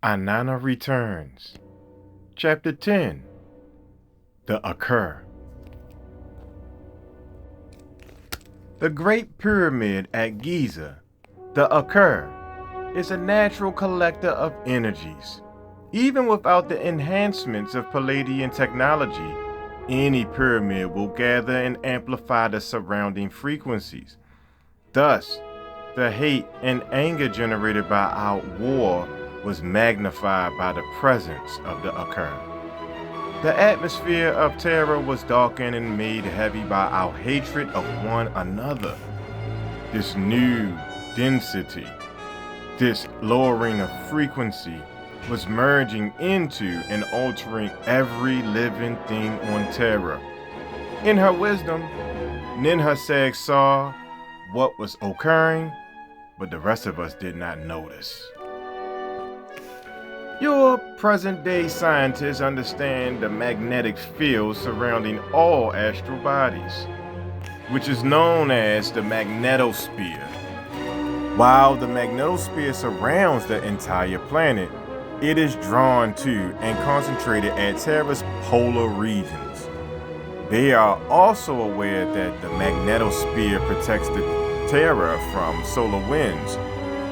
Innana returns. Chapter 10. The Ekur. The Great Pyramid at Giza, the Ekur, is a natural collector of energies. Even without the enhancements of Palladian technology, any pyramid will gather and amplify the surrounding frequencies. Thus, the hate and anger generated by our war was magnified by the presence of the Ekur. The atmosphere of terror was darkened and made heavy by our hatred of one another. This new density, this lowering of frequency, was merging into and altering every living thing on Terra. In her wisdom, Ninhursag saw what was occurring, but the rest of us did not notice. Your present-day scientists understand the magnetic field surrounding all astral bodies, which is known as the magnetosphere. While the magnetosphere surrounds the entire planet, it is drawn to and concentrated at Terra's polar regions. They are also aware that the magnetosphere protects the Terra from solar winds,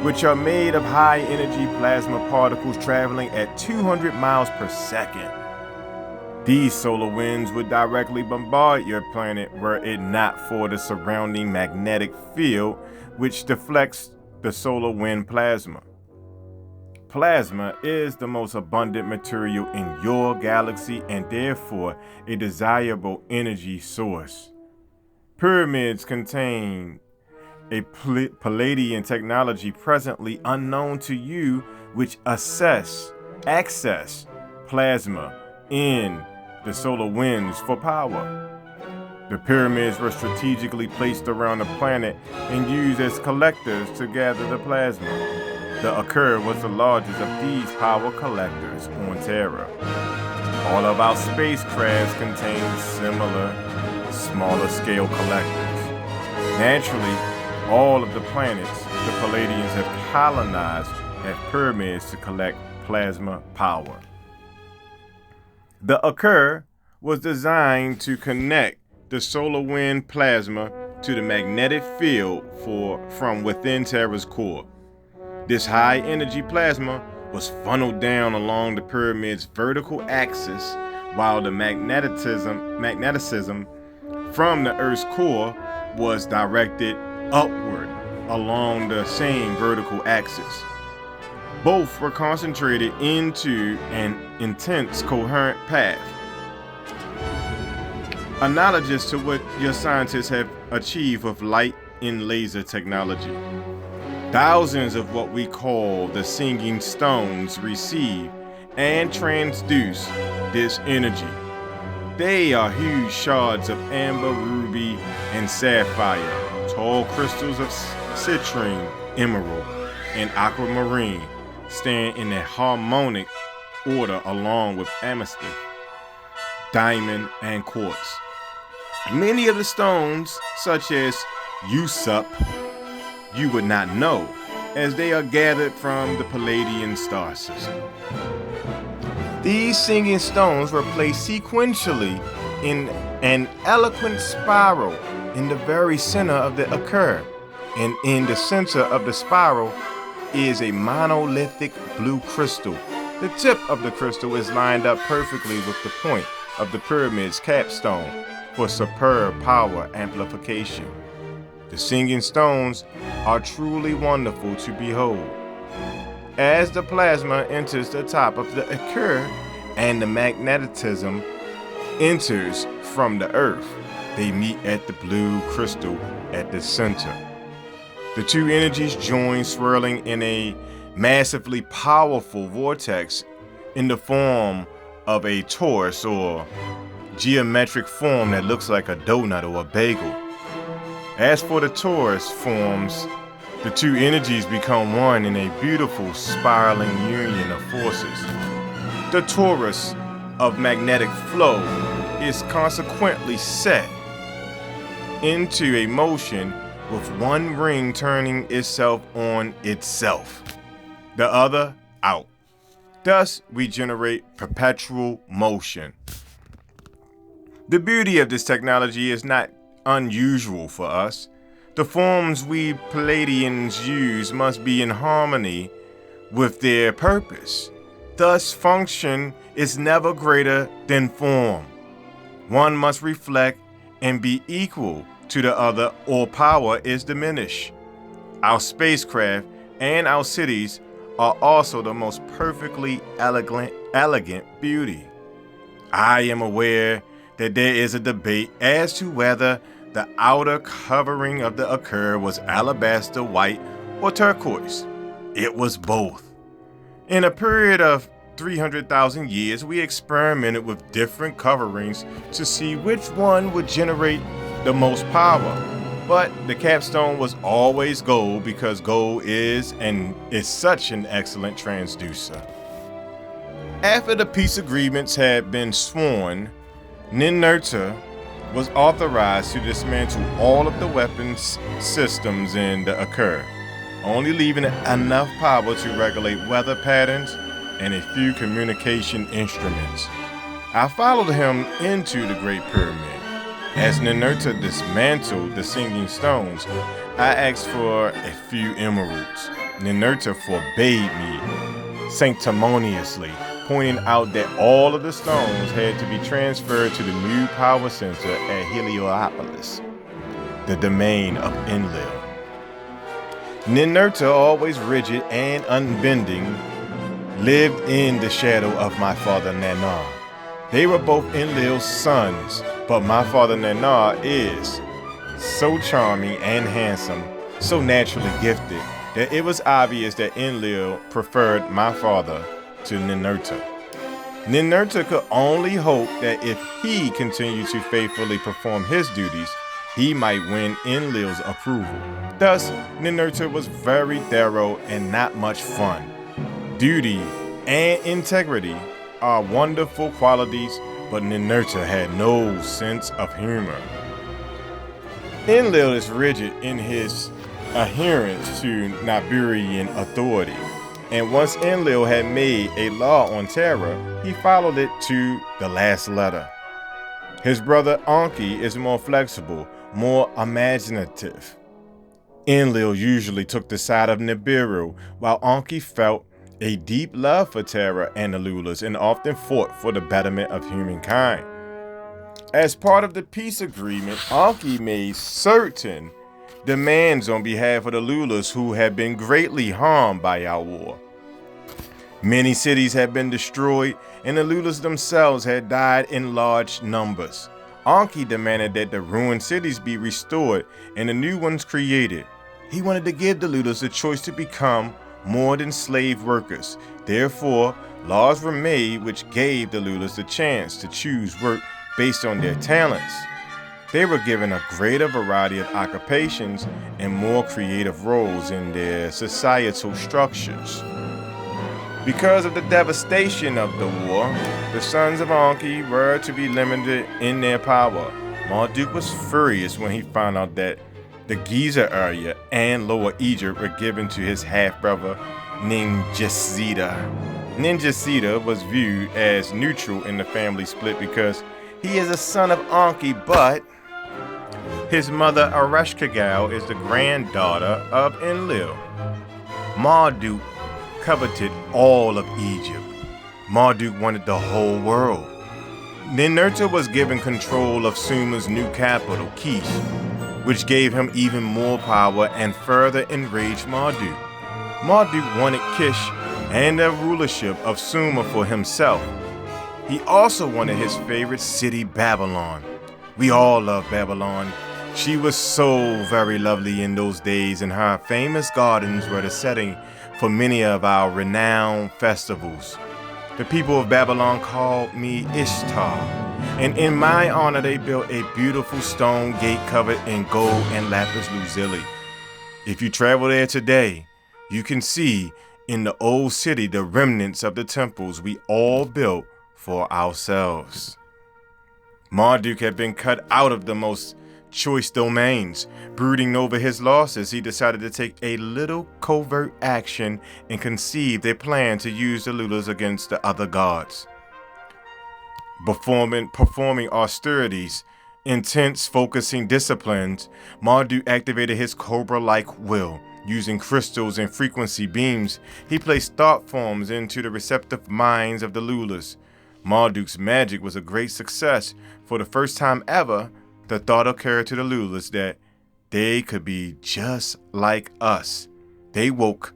which are made of high-energy plasma particles traveling at 200 miles per second. These solar winds would directly bombard your planet were it not for the surrounding magnetic field, which deflects the solar wind plasma. Plasma is the most abundant material in your galaxy and therefore a desirable energy source. Pyramids contain a Palladian technology presently unknown to you, which access plasma in the solar winds for power. The pyramids were strategically placed around the planet and used as collectors to gather the plasma. The Ekur was the largest of these power collectors on Terra. All of our spacecrafts contain similar, smaller scale collectors. Naturally, all of the planets the Palladians have colonized have pyramids to collect plasma power. The Ekur was designed to connect the solar wind plasma to the magnetic field from within Terra's core. This high-energy plasma was funneled down along the pyramid's vertical axis, while the magneticism from the Earth's core was directed upward along the same vertical axis. Both were concentrated into an intense, coherent path, analogous to what your scientists have achieved with light and laser technology. Thousands of what we call the singing stones receive and transduce this energy. They are huge shards of amber, ruby, and sapphire, tall crystals of citrine, emerald, and aquamarine stand in a harmonic order along with amethyst, diamond, and quartz. Many of the stones, such as Usup, you would not know, as they are gathered from the Palladian star system. These singing stones were placed sequentially in an eloquent spiral in the very center of the Ekur, and in the center of the spiral is a monolithic blue crystal. The tip of the crystal is lined up perfectly with the point of the pyramid's capstone for superb power amplification. The singing stones are truly wonderful to behold. As the plasma enters the top of the Ekur and the magnetism enters from the earth, they meet at the blue crystal at the center. The two energies join, swirling in a massively powerful vortex in the form of a torus or geometric form that looks like a donut or a bagel. As for the torus forms, the two energies become one in a beautiful spiraling union of forces. The torus of magnetic flow is consequently set into a motion with one ring turning itself on itself, the other out. Thus, we generate perpetual motion. The beauty of this technology is not unusual for us. The forms we Palladians use must be in harmony with their purpose. Thus, function is never greater than form. One must reflect and be equal to the other, or power is diminished. Our spacecraft and our cities are also the most perfectly elegant beauty. I am aware that there is a debate as to whether the outer covering of the Ekur was alabaster, white, or turquoise. It was both. In a period of 300,000 years, we experimented with different coverings to see which one would generate the most power. But the capstone was always gold because gold is such an excellent transducer. After the peace agreements had been sworn, Ninurta was authorized to dismantle all of the weapons systems in the Ekur, only leaving enough power to regulate weather patterns and a few communication instruments. I followed him into the Great Pyramid. As Ninurta dismantled the singing stones, I asked for a few emeralds. Ninurta forbade me sanctimoniously, pointing out that all of the stones had to be transferred to the new power center at Heliopolis, the domain of Enlil. Ninurta, always rigid and unbending, lived in the shadow of my father Nannar. They were both Enlil's sons, but my father Nannar is so charming and handsome, so naturally gifted, that it was obvious that Enlil preferred my father to Ninurta. Ninurta could only hope that if he continued to faithfully perform his duties, he might win Enlil's approval. Thus, Ninurta was very thorough and not much fun. Duty and integrity are wonderful qualities, but Ninurta had no sense of humor. Enlil is rigid in his adherence to Naburian authority, and once Enlil had made a law on Terra, he followed it to the last letter. His brother Anki is more flexible, more imaginative. Enlil usually took the side of Nibiru, while Anki felt a deep love for Terra and the Lulas and often fought for the betterment of humankind. As part of the peace agreement, Anki made certain demands on behalf of the Lulas who had been greatly harmed by our war. Many cities had been destroyed, and the Lulas themselves had died in large numbers. Anki demanded that the ruined cities be restored and the new ones created. He wanted to give the Lulas the choice to become more than slave workers. Therefore, laws were made which gave the Lulas the chance to choose work based on their talents. They were given a greater variety of occupations and more creative roles in their societal structures. Because of the devastation of the war, the sons of Anki were to be limited in their power. Marduk was furious when he found out that the Giza area and Lower Egypt were given to his half-brother Ninjasida. Ninjasida was viewed as neutral in the family split because he is a son of Anki, but his mother Ereshkigal is the granddaughter of Enlil. Marduk coveted all of Egypt. Marduk wanted the whole world. Ninurta was given control of Sumer's new capital, Kish, which gave him even more power and further enraged Marduk. Marduk wanted Kish and the rulership of Sumer for himself. He also wanted his favorite city, Babylon. We all love Babylon. She was so very lovely in those days, and her famous gardens were the setting for many of our renowned festivals. The people of Babylon called me Ishtar, and in my honor they built a beautiful stone gate covered in gold and lapis lazuli. If you travel there today, you can see in the old city the remnants of the temples we all built for ourselves. Marduk had been cut out of the most choice domains. Brooding over his losses, he decided to take a little covert action and conceived a plan to use the Lulas against the other gods. Performing austerities, intense focusing disciplines, Marduk activated his cobra-like will. Using crystals and frequency beams, he placed thought forms into the receptive minds of the Lulas. Marduk's magic was a great success. For the first time ever, the thought occurred to the Lulas that they could be just like us. They woke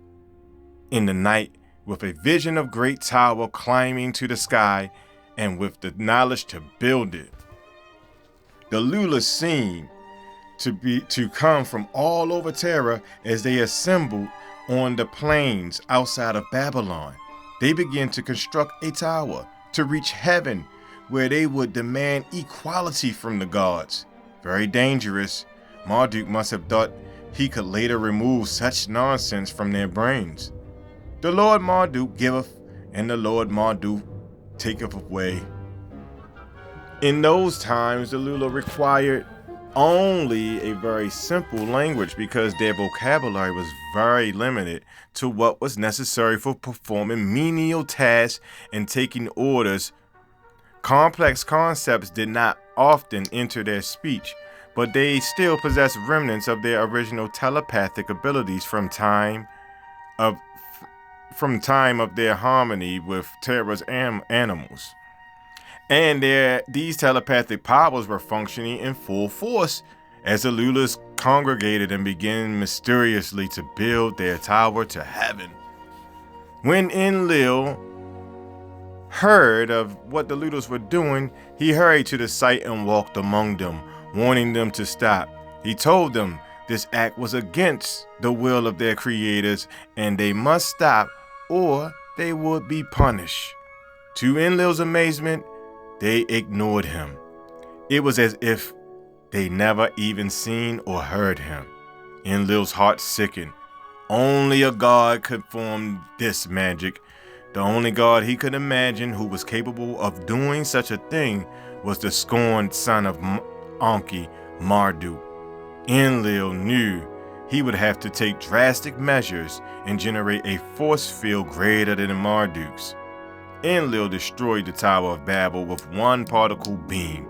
in the night with a vision of great tower climbing to the sky and with the knowledge to build it. The Lulas seemed to come from all over Terra as they assembled on the plains outside of Babylon. They began to construct a tower to reach heaven, where they would demand equality from the gods. Very dangerous. Marduk must have thought he could later remove such nonsense from their brains. The Lord Marduk giveth, and the Lord Marduk taketh away. In those times, the Lula required only a very simple language because their vocabulary was very limited to what was necessary for performing menial tasks and taking orders. Complex concepts did not often enter their speech, but they still possessed remnants of their original telepathic abilities from time of their harmony with Terra's animals. And these telepathic powers were functioning in full force as the Lulas congregated and began mysteriously to build their tower to heaven. When Enlil heard of what the Lulas were doing, he hurried to the site and walked among them, warning them to stop. He told them this act was against the will of their creators and they must stop or they would be punished. To Enlil's amazement, they ignored him. It was as if they never even seen or heard him. Enlil's heart sickened. Only a god could perform this magic. The only god he could imagine who was capable of doing such a thing was the scorned son of Enki, Marduk. Enlil knew he would have to take drastic measures and generate a force field greater than Marduk's. Enlil destroyed the Tower of Babel with one particle beam.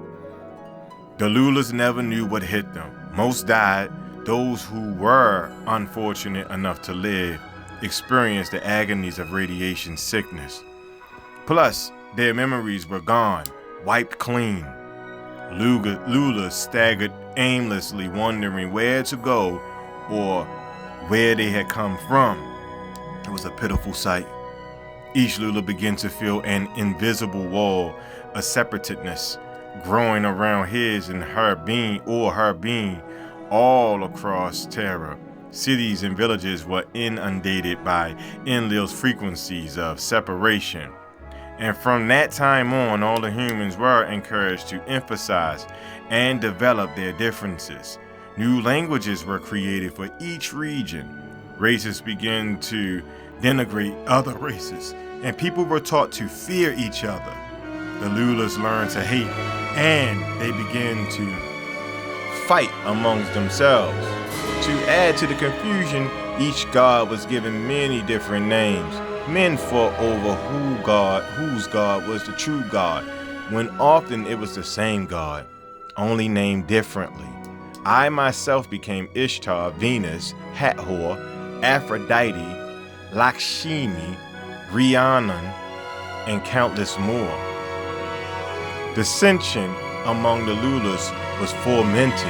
The Lulas never knew what hit them. Most died. Those who were unfortunate enough to live experienced the agonies of radiation sickness. Plus, their memories were gone, wiped clean. Lulas staggered aimlessly, wondering where to go or where they had come from. It was a pitiful sight. Each Lula began to feel an invisible wall, a separatedness growing around his and her being all across Terra. Cities and villages were inundated by Enlil's frequencies of separation. And from that time on, all the humans were encouraged to emphasize and develop their differences. New languages were created for each region. Races began to denigrate other races, and people were taught to fear each other. The Lulas learned to hate, and they began to fight amongst themselves. To add to the confusion, each god was given many different names. Men fought over whose god was the true god, when often it was the same god, only named differently. I myself became Ishtar, Venus, Hathor, Aphrodite, Lakshmi, Rhiannon, and countless more. Dissension among the Lulas was fomented.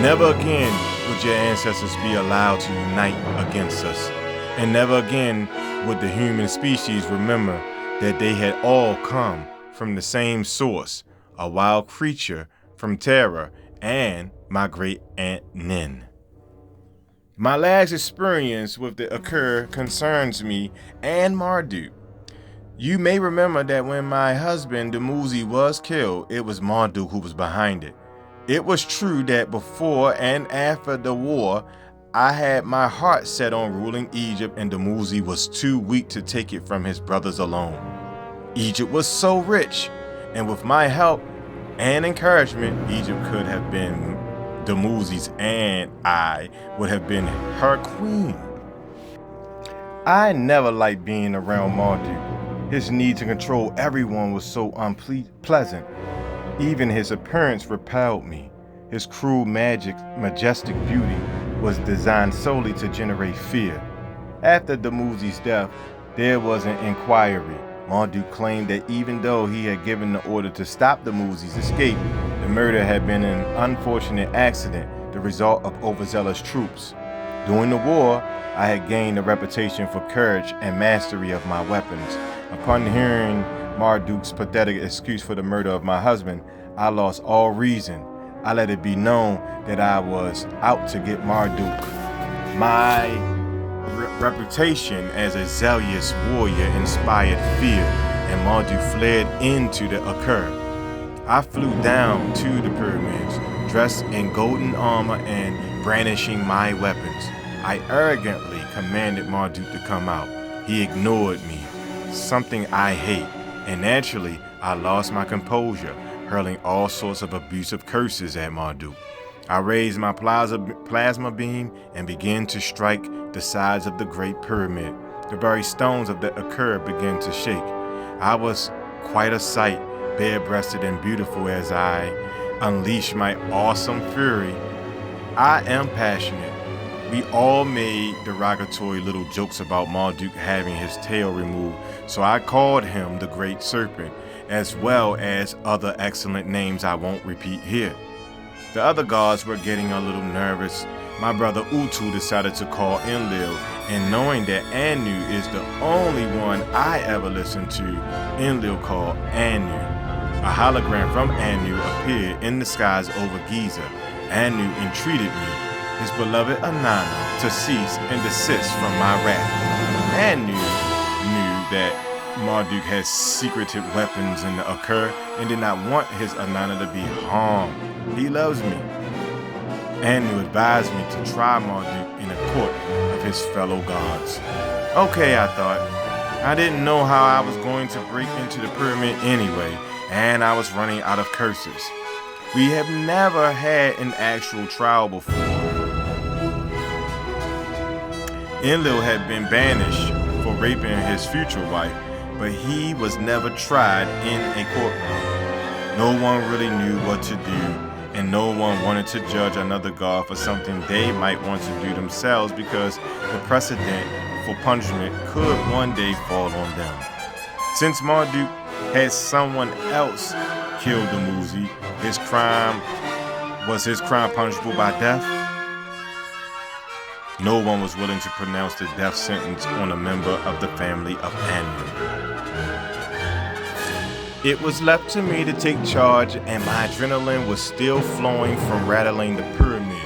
Never again would your ancestors be allowed to unite against us, and never again would the human species remember that they had all come from the same source, a wild creature from Terra and my great aunt Nin. My last experience with the Ekur concerns me and Marduk. You may remember that when my husband Dumuzi was killed, it was Marduk who was behind it. It was true that before and after the war, I had my heart set on ruling Egypt, and Dumuzi was too weak to take it from his brothers alone. Egypt was so rich, and with my help and encouragement, Egypt could have been Dumuzi's, and I would have been her queen. I never liked being around Marduk. His need to control everyone was so unpleasant. Even his appearance repelled me. His cruel, majestic beauty was designed solely to generate fear. After Dumuzi's death, there was an inquiry. Marduk claimed that even though he had given the order to stop Dumuzi's escape, the murder had been an unfortunate accident, the result of overzealous troops. During the war, I had gained a reputation for courage and mastery of my weapons. Upon hearing Marduk's pathetic excuse for the murder of my husband, I lost all reason. I let it be known that I was out to get Marduk. My reputation as a zealous warrior inspired fear, and Marduk fled into the Ekur. I flew down to the pyramids, dressed in golden armor and brandishing my weapons. I arrogantly commanded Marduk to come out. He ignored me, something I hate, and naturally, I lost my composure, hurling all sorts of abusive curses at Marduk. I raised my plasma beam and began to strike the sides of the Great Pyramid. The very stones of the Ekur began to shake. I was quite a sight, bare-breasted and beautiful as I unleashed my awesome fury. I am passionate. We all made derogatory little jokes about Marduk having his tail removed, so I called him the Great Serpent, as well as other excellent names I won't repeat here. The other gods were getting a little nervous. My brother Utu decided to call Enlil, and knowing that Anu is the only one I ever listened to, Enlil called Anu. A hologram from Anu appeared in the skies over Giza. Anu entreated me, his beloved Innana, to cease and desist from my wrath. Anu knew that Marduk had secreted weapons in the Ekur and did not want his Innana to be harmed. He loves me. Anu advised me to try Marduk in a court of his fellow gods. Okay, I thought. I didn't know how I was going to break into the pyramid anyway, and I was running out of curses. We have never had an actual trial before. Enlil had been banished for raping his future wife, but he was never tried in a courtroom. No one really knew what to do, and no one wanted to judge another god for something they might want to do themselves, because the precedent for punishment could one day fall on them. Since Marduk had someone else kill Dumuzi, was his crime punishable by death? No one was willing to pronounce the death sentence on a member of the family of Anu. It was left to me to take charge, and my adrenaline was still flowing from rattling the pyramid.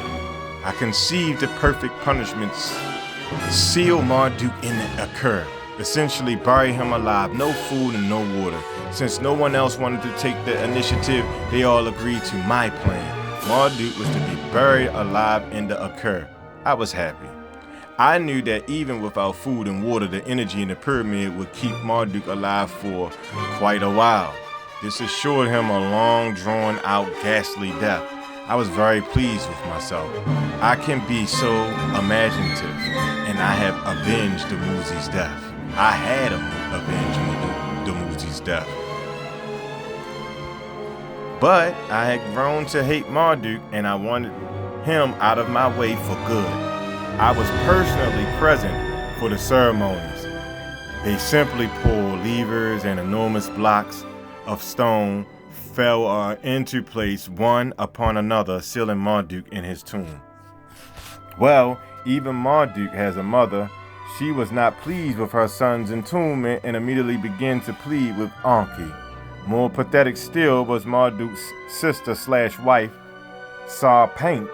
I conceived the perfect punishments. Seal Marduk in the Ekur, essentially bury him alive, no food and no water. Since no one else wanted to take the initiative, they all agreed to my plan. Marduk was to be buried alive in the Ekur. I was happy. I knew that even without food and water, the energy in the pyramid would keep Marduk alive for quite a while. This assured him a long, drawn-out, ghastly death. I was very pleased with myself. I can be so imaginative, and I have avenged Dumuzi's death. I had avenged Dumuzi's death. But I had grown to hate Marduk, and I wanted him out of my way for good. I was personally present for the ceremonies. They simply pulled levers, and enormous blocks of stone fell into place one upon another, sealing Marduk in his tomb. Well, even Marduk has a mother. She was not pleased with her son's entombment and immediately began to plead with Enki. More pathetic still was Marduk's sister/wife, Sarpanit,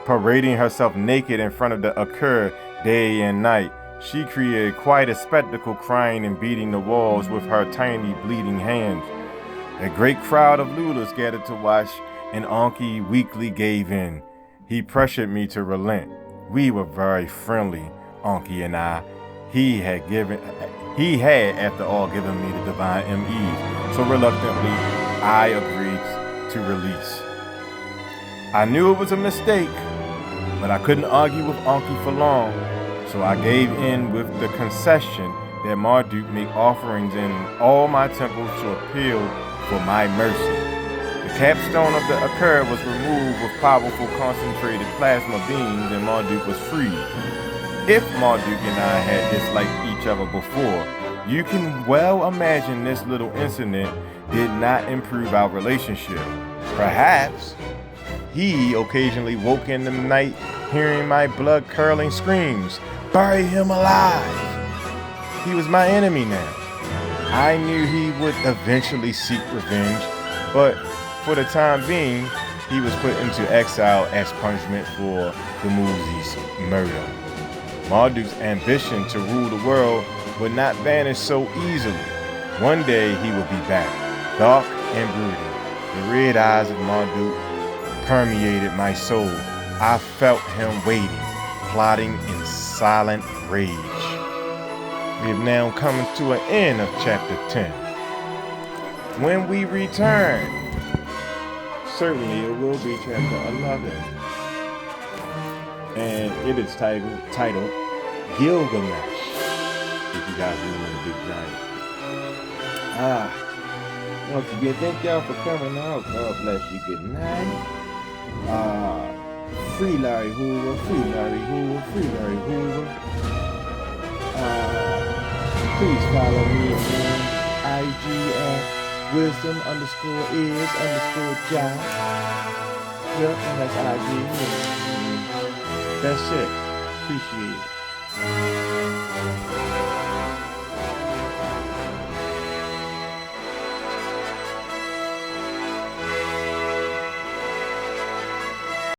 parading herself naked in front of the Ekur day and night. She created quite a spectacle, crying and beating the walls with her tiny bleeding hands. A great crowd of rulers gathered to watch, and Enki weakly gave in. He pressured me to relent. We were very friendly, Enki and I. He had, after all, given me the divine MEs, so reluctantly, I agreed to release. I knew it was a mistake, but I couldn't argue with Anki for long, so I gave in with the concession that Marduk make offerings in all my temples to appeal for my mercy. The capstone of the Ekur was removed with powerful concentrated plasma beams, and Marduk was freed. If Marduk and I had disliked each other before, you can well imagine this little incident did not improve our relationship. Perhaps he occasionally woke in the night hearing my blood-curdling screams, "Bury him alive!" He was my enemy now. I knew he would eventually seek revenge, but for the time being, he was put into exile as punishment for the Muzi's murder. Marduk's ambition to rule the world would not vanish so easily. One day he would be back, dark and brooding. The red eyes of Marduk permeated my soul. I felt him waiting, plotting in silent rage. We have now come to an end of chapter 10. When we return, certainly it will be chapter 11. And it is titled Gilgamesh, if you guys remember Big Giant. Once again, thank y'all for coming out. God bless you. Good night. Free Larry Hoover, free Larry Hoover, free Larry Hoover. Please follow me on IG at wisdom_is_job. Yep, and that's IG. That's it. Appreciate it.